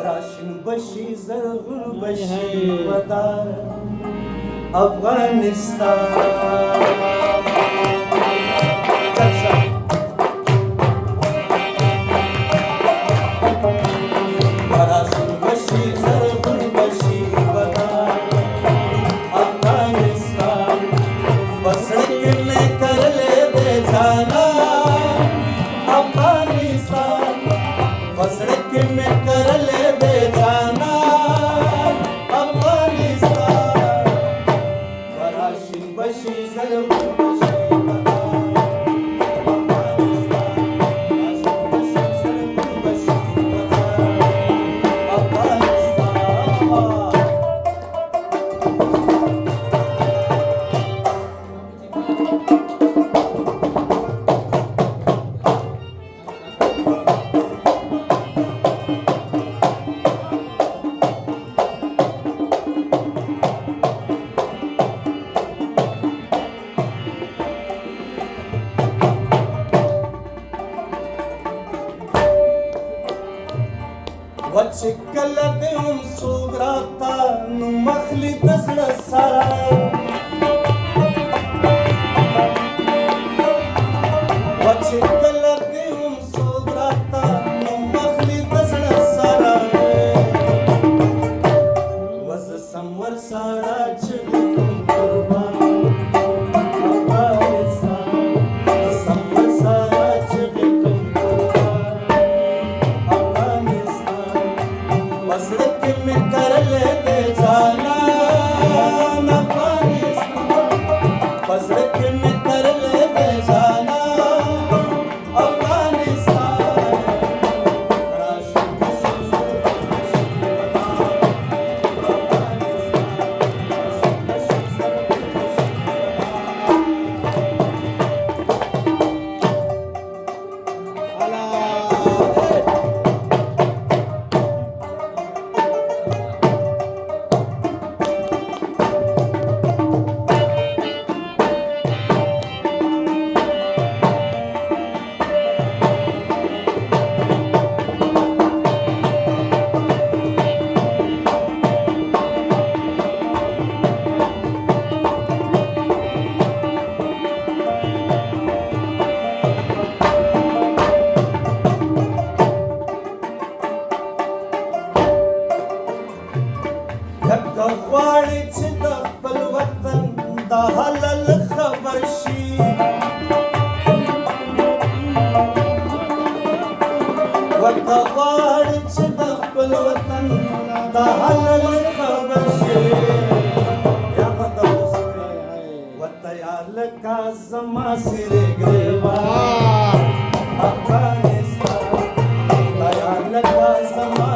ration بشي Zarghun بشي ودار Afghanistan ration بشي Zarghun بشي ودار Afghanistan بسڑک میں کر لے دے جانا افغانستان بسڑک میں کر لے دے جانا افغانستان راشن بشي زرغون بشي ودار افغانستان راشن بشي زرغون بشي ودار افغانستان وچ کله دې هم څوک راته نو مخلي د زړه سره وچ کله دې هم څوک راته نو مخلي د زړه سره وز سمور سره چې کوم قربان افغانستان سمور سره چې کوم بسڑک میں کر لے دے جانا افغانستان بسڑک میں کر لے دے جانا افغانستان راشن بشي زرغون بشي ودار افغانستان راشن بشي زرغون بشي غواړي چې د خپل وطن د حلال خبر شي ورته غواړي چې د خپل وطن د حلال خبر شي یا ورته یار لکه زما سره ګریوان افغانستان یار لکه زما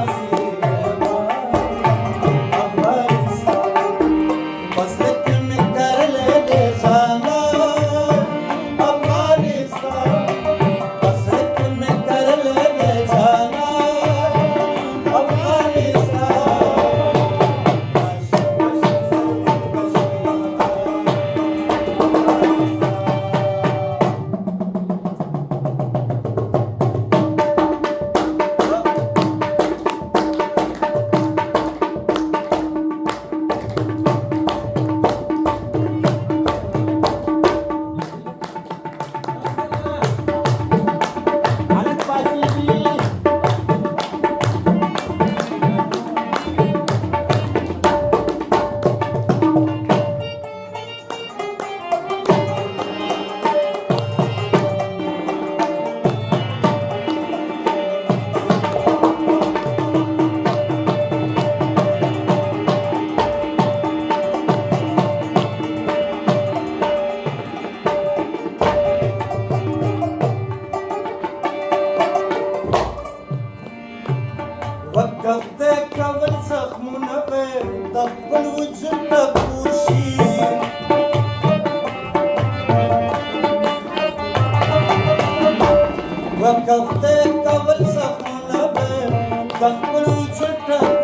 وقفته کول زخمونه به د خپل وجود نه پوشي وقفته کول زخمونه به د خپل وجود نه